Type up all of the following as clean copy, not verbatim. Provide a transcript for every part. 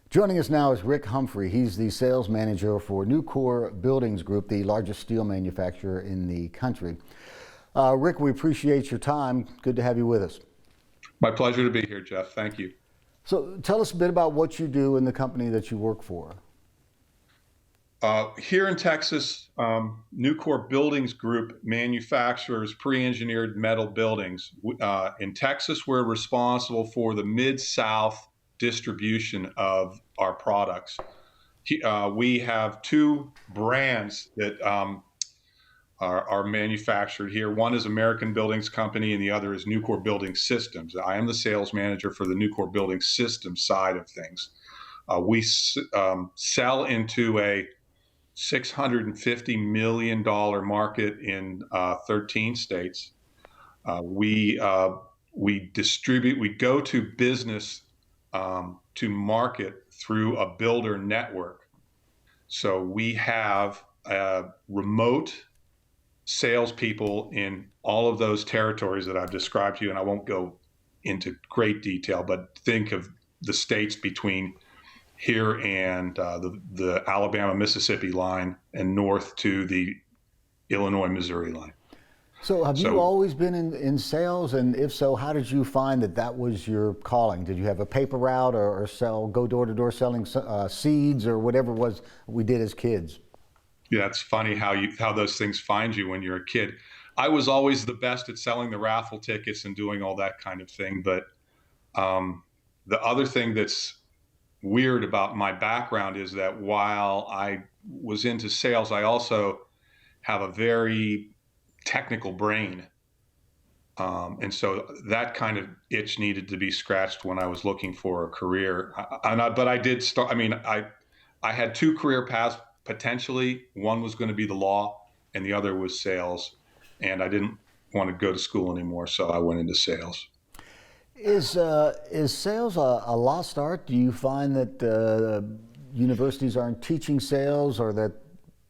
Joining us now is Rick Humphrey. He's the sales manager for Nucor Buildings Group, the largest steel manufacturer in the country. Rick, we appreciate your time. Good to have you with us. My pleasure to be here, Jeff. Thank you. So tell us a bit about what you do in the company that you work for. Here in Texas, Nucor Buildings Group manufactures pre-engineered metal buildings. In Texas, we're responsible for the Mid-South distribution of our products. We have two brands that are manufactured here. One is American Buildings Company, and the other is Nucor Building Systems. I am the sales manager for the Nucor Building Systems side of things. We sell into a $650 million market in 13 states. We distribute, we go to business to market through a builder network. So we have remote salespeople in all of those territories that I've described to you, and I won't go into great detail, but think of the states between here and the Alabama-Mississippi line and north to the Illinois-Missouri line. So have you always been in sales? And if so, how did you find that was your calling? Did you have a paper route or go door to door selling seeds or whatever it was we did as kids? Yeah, it's funny how those things find you when you're a kid. I was always the best at selling the raffle tickets and doing all that kind of thing. But the other thing that's weird about my background is that while I was into sales, I also have a very technical brain. And so that kind of itch needed to be scratched when I was looking for a career. But I did start, I had two career paths potentially. One was going to be the law and the other was sales. And I didn't want to go to school anymore, so I went into sales. Is sales a lost art? Do you find that universities aren't teaching sales, or that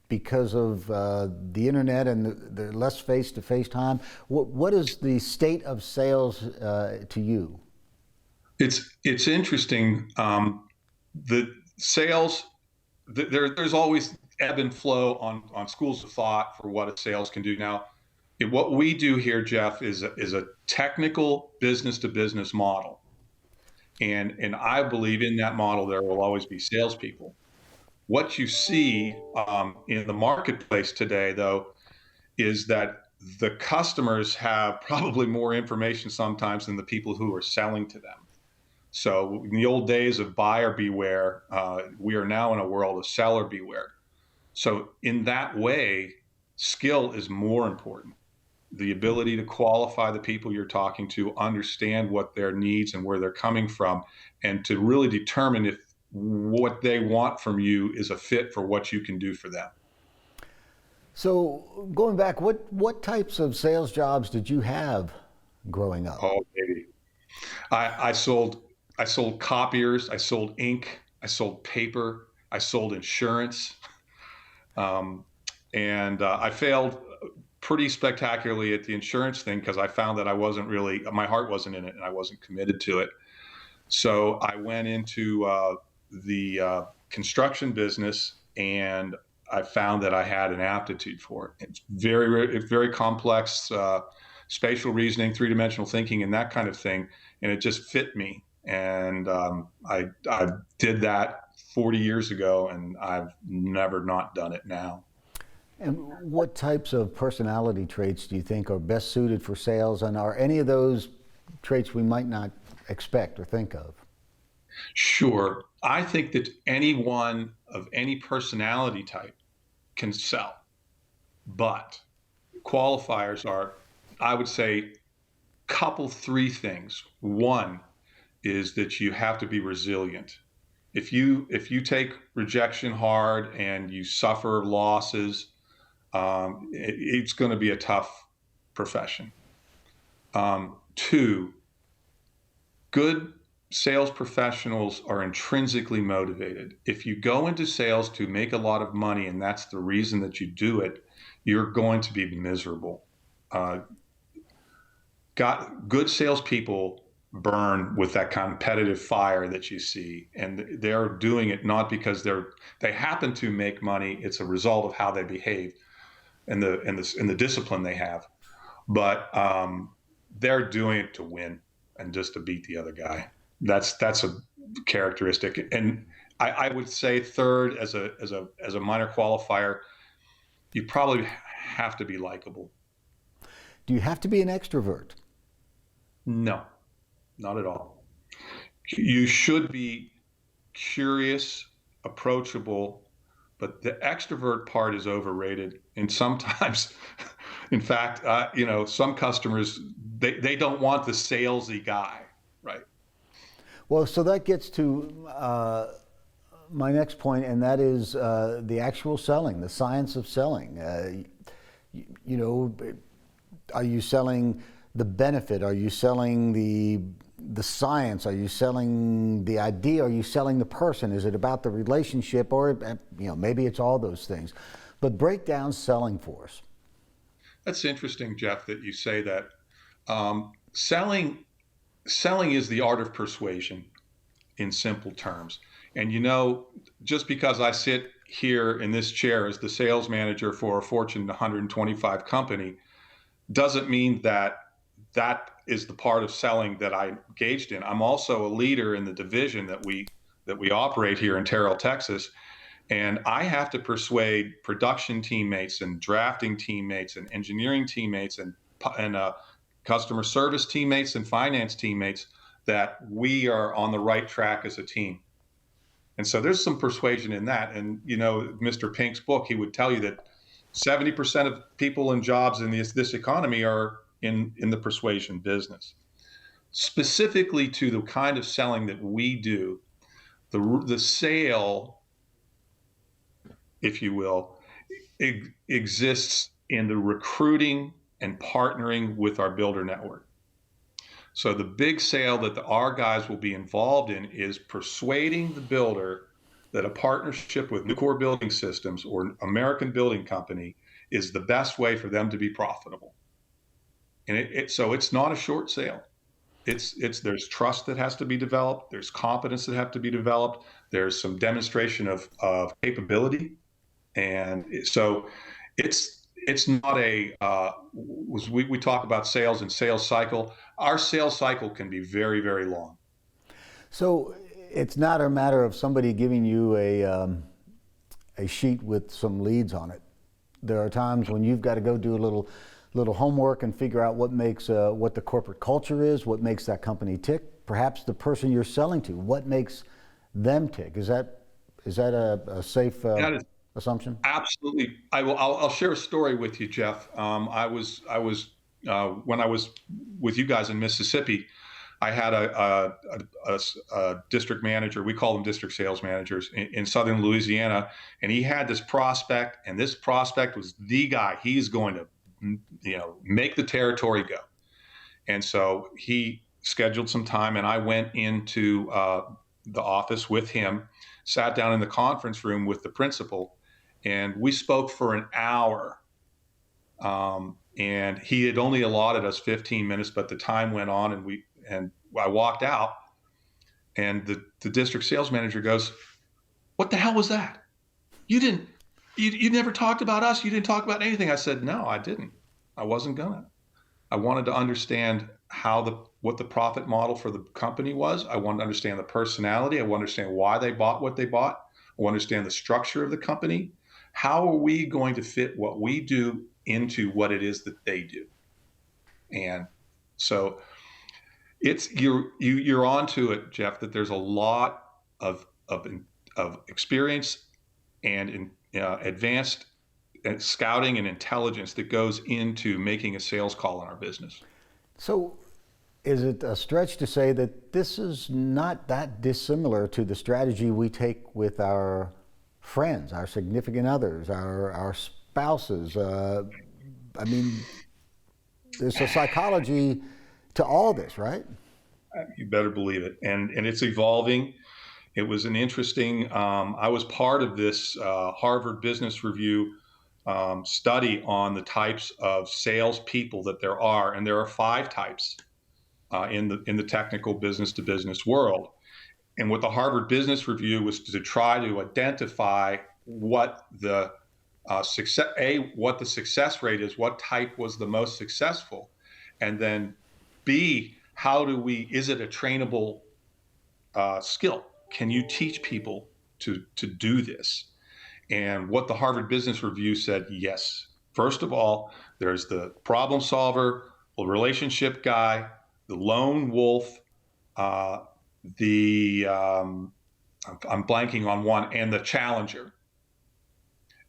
because of the internet and the less face-to-face time? What is the state of sales to you? It's interesting. The sales, there's always ebb and flow on schools of thought for what a sales can do. Now, what we do here, Jeff, is a technical business-to-business model, and I believe in that model there will always be salespeople. What you see in the marketplace today, though, is that the customers have probably more information sometimes than the people who are selling to them. So in the old days of buyer beware, we are now in a world of seller beware. So in that way, skill is more important. The ability to qualify the people you're talking to, understand what their needs and where they're coming from, and to really determine if what they want from you is a fit for what you can do for them. So going back, what types of sales jobs did you have growing up? Oh, baby. I sold copiers, I sold ink, I sold paper, I sold insurance, and I failed pretty spectacularly at the insurance thing because I found that my heart wasn't in it and I wasn't committed to it. So I went into the construction business, and I found that I had an aptitude for it. It's very complex, spatial reasoning, three-dimensional thinking, and that kind of thing, and it just fit me. And I did that 40 years ago, and I've never not done it now. And what types of personality traits do you think are best suited for sales, and are any of those traits we might not expect or think of? Sure. I think that anyone of any personality type can sell, but qualifiers are, I would say, three things. One is that you have to be resilient. If you take rejection hard and you suffer losses, it's going to be a tough profession. Two, good sales professionals are intrinsically motivated. If you go into sales to make a lot of money and that's the reason that you do it, you're going to be miserable. Good salespeople burn with that competitive fire that you see, and they're doing it not because they happen to make money. It's a result of how they behave and the discipline they have. But they're doing it to win and just to beat the other guy. That's a characteristic. And I would say third, as a minor qualifier, you probably have to be likable. Do you have to be an extrovert? No, not at all. You should be curious, approachable, but the extrovert part is overrated. And sometimes, in fact, some customers they don't want the salesy guy, right? Well, so that gets to my next point, and that is the actual selling, the science of selling. You know, are you selling the benefit? Are you selling the science? Are you selling the idea? Are you selling the person? Is it about the relationship, or maybe it's all those things? But break down selling for us. That's interesting, Jeff, that you say that. Selling is the art of persuasion in simple terms. And just because I sit here in this chair as the sales manager for a Fortune 125 company doesn't mean that that is the part of selling that I engaged in. I'm also a leader in the division that we operate here in Terrell, Texas, and I have to persuade production teammates and drafting teammates and engineering teammates and customer service teammates and finance teammates that we are on the right track as a team. And so there's some persuasion in that. And Mr. Pink's book, he would tell you that 70% of people in jobs in this economy are in the persuasion business. Specifically to the kind of selling that we do, the sale, if you will, exists in the recruiting and partnering with our builder network. So the big sale that our guys will be involved in is persuading the builder that a partnership with Nucor Building Systems or American Building Company is the best way for them to be profitable. And so it's not a short sale. There's trust that has to be developed. There's competence that have to be developed. There's some demonstration of capability. And so it's not we talk about sales and sales cycle. Our sales cycle can be very, very long. So it's not a matter of somebody giving you a sheet with some leads on it. There are times when you've got to go do a little homework and figure out what makes what the corporate culture is, what makes that company tick. Perhaps the person you're selling to, what makes them tick. Is that a safe assumption? Absolutely. I'll share a story with you, Jeff. I was when I was with you guys in Mississippi, I had a district manager. We call them district sales managers in southern Louisiana, and he had this prospect, and this prospect was the guy. He's going to, make the territory go. And so he scheduled some time, and I went into the office with him, sat down in the conference room with the principal, and we spoke for an hour. And he had only allotted us 15 minutes, but the time went on, and I walked out, and the district sales manager goes, "What the hell was that? You never talked about us. You didn't talk about anything." I said, "No, I didn't. I wasn't gonna. I wanted to understand what the profit model for the company was. I wanted to understand the personality. I wanted to understand why they bought what they bought. I want to understand the structure of the company. How are we going to fit what we do into what it is that they do?" And so you're onto it, Jeff, that there's a lot of experience and advanced scouting and intelligence that goes into making a sales call in our business. So is it a stretch to say that this is not that dissimilar to the strategy we take with our friends, our significant others, our spouses? I mean, there's a psychology to all this, right? You better believe it. And it's evolving. It was an interesting, I was part of this Harvard Business Review study on the types of salespeople that there are. And there are 5 types. in the technical business to business world. And what the Harvard Business Review was to try to identify what the what the success rate is, what type was the most successful, and then B, is it a trainable skill? Can you teach people to do this? And what the Harvard Business Review said, yes. First of all, there's the problem solver, the relationship guy, the lone wolf, uh, the I'm blanking on one, and the challenger.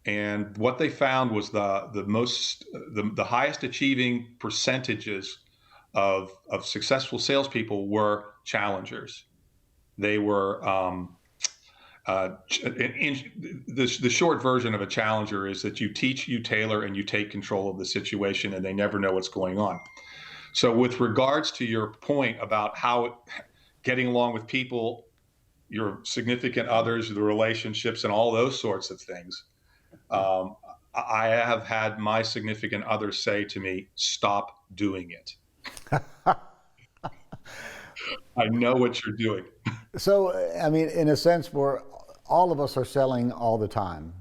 And what they found was the highest achieving percentages of successful salespeople were challengers. They were the short version of a challenger is that you teach, you tailor, and you take control of the situation, and they never know what's going on. So, with regards to your point about how getting along with people, your significant others, the relationships, and all those sorts of things, um, I have had my significant others say to me, "Stop doing it. I know what you're doing." So, I mean, in a sense, where all of us are selling all the time,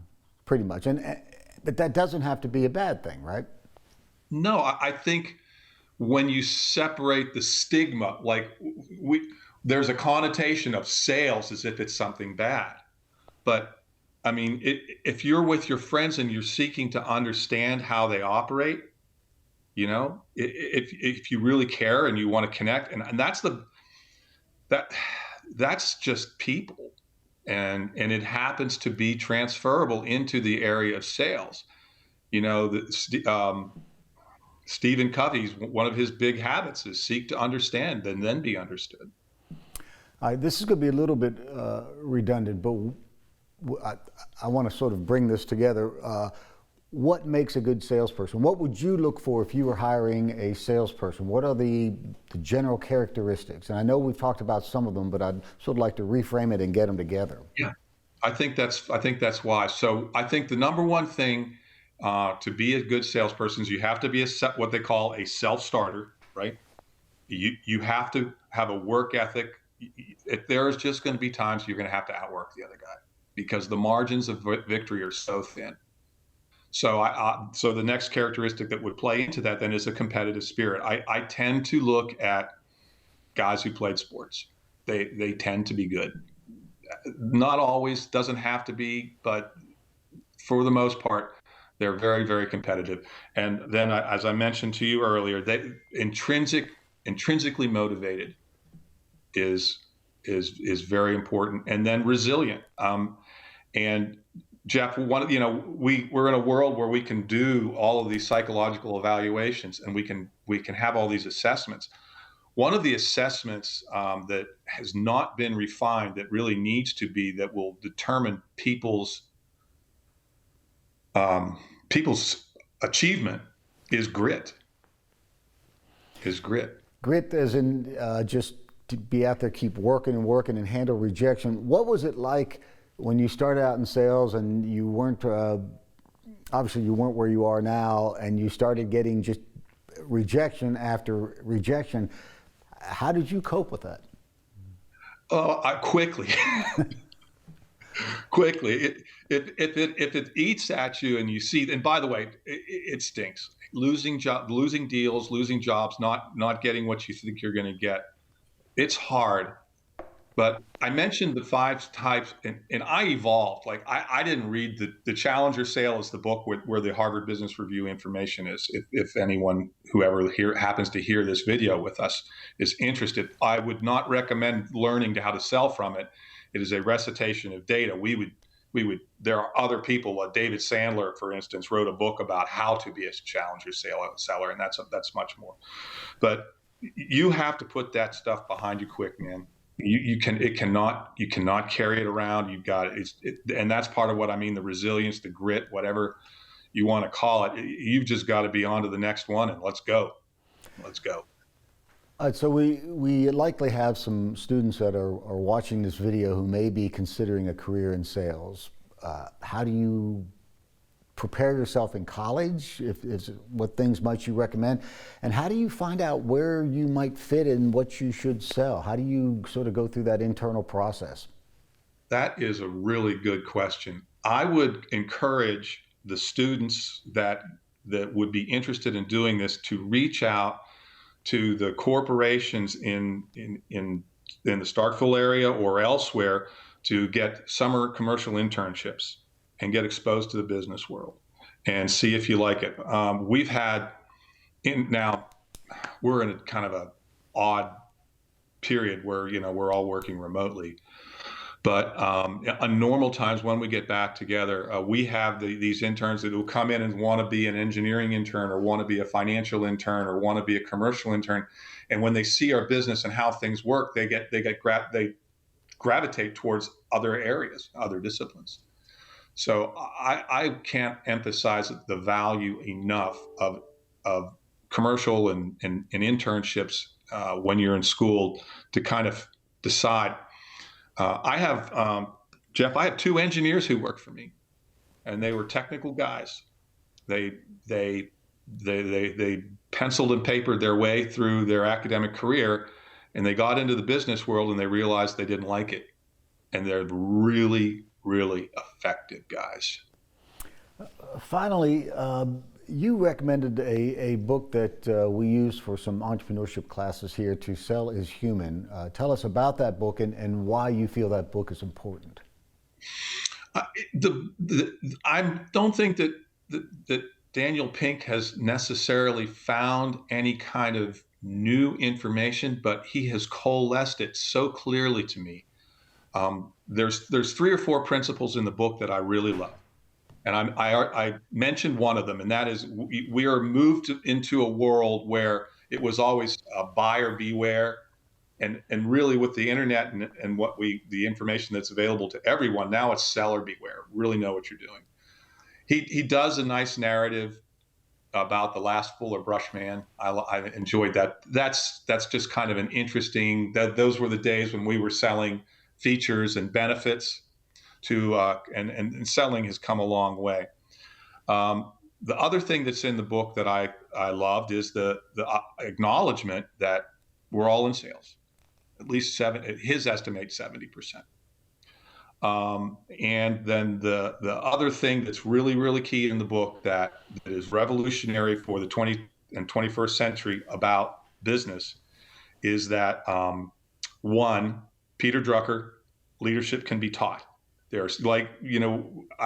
pretty much, but that doesn't have to be a bad thing, right? No, I think when you separate the stigma, like there's a connotation of sales as if it's something bad. But I mean, if you're with your friends and you're seeking to understand how they operate, if you really care and you want to connect, and that that's just people, and it happens to be transferable into the area of sales. Stephen Covey's one of his big habits is seek to understand and then be understood. This is going to be a little bit redundant, but I want to sort of bring this together. What makes a good salesperson? What would you look for if you were hiring a salesperson? What are the general characteristics? And I know we've talked about some of them, but I'd sort of like to reframe it and get them together. Yeah, I think that's wise. So I think the number one thing to be a good salesperson is you have to be what they call a self-starter, right? You have to have a work ethic. There's just going to be times you're going to have to outwork the other guy because the margins of victory are so thin. So the next characteristic that would play into that then is a competitive spirit. I tend to look at guys who played sports. They tend to be good. Not always, doesn't have to be, but for the most part, they're very, very competitive. And then, as I mentioned to you earlier, they intrinsically motivated is very important. And then resilient. And Jeff, we're in a world where we can do all of these psychological evaluations and we can have all these assessments. One of the assessments that has not been refined that really needs to be, that will determine people's achievement is grit. Grit as in just to be out there, keep working and working and handle rejection. What was it like when you started out in sales and you weren't, obviously you weren't where you are now, and you started getting just rejection after rejection? How did you cope with that? Quickly. Quickly. If it eats at you and you see, and by the way, it stinks. Losing deals, losing jobs, not getting what you think you're going to get. It's hard. But I mentioned the 5 types, and I evolved. Like I didn't read the Challenger Sale is the book where the Harvard Business Review information is. If anyone whoever happens to hear this video with us is interested, I would not recommend learning how to sell from it. It is a recitation of data. We would. There are other people. David Sandler, for instance, wrote a book about how to be a Challenger seller, and that's much more. But you have to put that stuff behind you quick, man. You cannot carry it around. You've got it, and that's part of what I mean, the resilience, the grit, whatever you want to call it. You've just got to be on to the next one, and let's go. All right, so we likely have some students that are watching this video who may be considering a career in sales. How do you prepare yourself in college? What things might you recommend? And how do you find out where you might fit in what you should sell? How do you sort of go through that internal process? That is a really good question. I would encourage the students that would be interested in doing this to reach out to the corporations in the Starkville area or elsewhere to get summer commercial internships and get exposed to the business world and see if you like it. We've had now we're in a kind of a odd period where we're all working remotely. But on normal times, when we get back together, we have these interns that will come in and want to be an engineering intern or want to be a financial intern or want to be a commercial intern. And when they see our business and how things work, they gravitate towards other areas, other disciplines. So I can't emphasize the value enough of commercial and internships when you're in school to kind of decide. I have Jeff. I have two engineers who work for me, and they were technical guys. They they they penciled and papered their way through their academic career, and they got into the business world and they realized they didn't like it, and they're really really effective guys. Finally, you recommended a book that we use for some entrepreneurship classes here, To Sell is Human. Tell us about that book and why you feel that book is important. I don't think that Daniel Pink has necessarily found any kind of new information, but he has coalesced it so clearly to me. There's three or four principles in the book that I really love. And I mentioned one of them, and that is we are moved into a world where it was always buyer beware. And really with the internet and the information that's available to everyone, now it's seller beware. Really know what you're doing. He does a nice narrative about the last Fuller Brush man. I enjoyed that. That's just kind of an interesting, those were the days when we were selling features and benefits to and selling has come a long way. The other thing that's in the book that I loved is the acknowledgement that we're all in sales, at least his estimate 70%. And then the other thing that's really really key in the book that is revolutionary for the 20th and 21st century about business is that one, Peter Drucker, leadership can be taught. There's I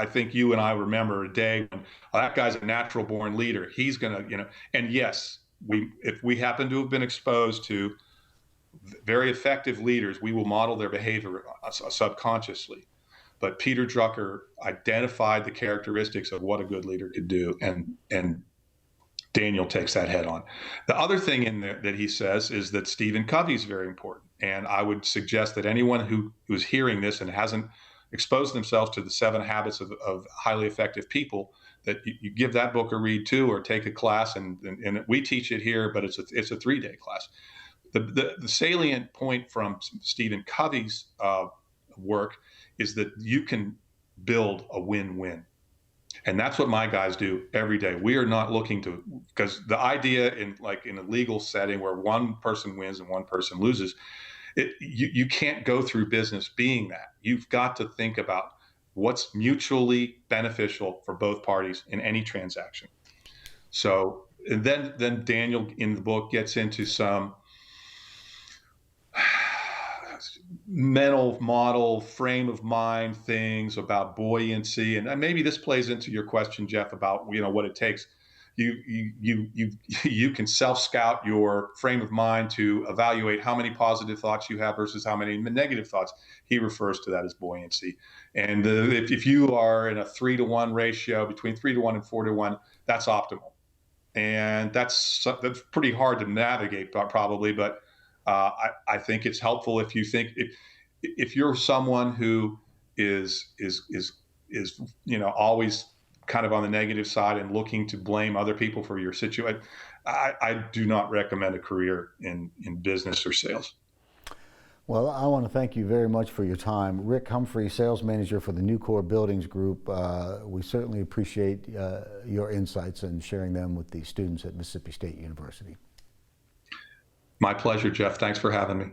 think you and I remember a day when that guy's a natural born leader. He's going to, and yes, if we happen to have been exposed to very effective leaders, we will model their behavior subconsciously. But Peter Drucker identified the characteristics of what a good leader could do, and Daniel takes that head on. The other thing in there that he says is that Stephen Covey is very important. And I would suggest that anyone who's hearing this and hasn't exposed themselves to the 7 habits of highly effective people, that you give that book a read too, or take a class. And we teach it here, but it's a 3-day class. The salient point from Stephen Covey's work is that you can build a win-win. And that's what my guys do every day. We are not looking to, because the idea in a legal setting where one person wins and one person loses, you can't go through business being that. You've got to think about what's mutually beneficial for both parties in any transaction. So and then Daniel in the book gets into some mental model, frame of mind things about buoyancy, and maybe this plays into your question, Jeff, about what it takes. You can self-scout your frame of mind to evaluate how many positive thoughts you have versus how many negative thoughts. He refers to that as buoyancy. And if you are in a 3-to-1 ratio, between 3-to-1 and 4-to-1, that's optimal. And that's pretty hard to navigate probably, but I think it's helpful if you think if you're someone who is always kind of on the negative side and looking to blame other people for your situation, I do not recommend a career in business or sales. Well, I want to thank you very much for your time. Rick Humphrey, Sales Manager for the Nucor Buildings Group. We certainly appreciate your insights and sharing them with the students at Mississippi State University. My pleasure, Jeff. Thanks for having me.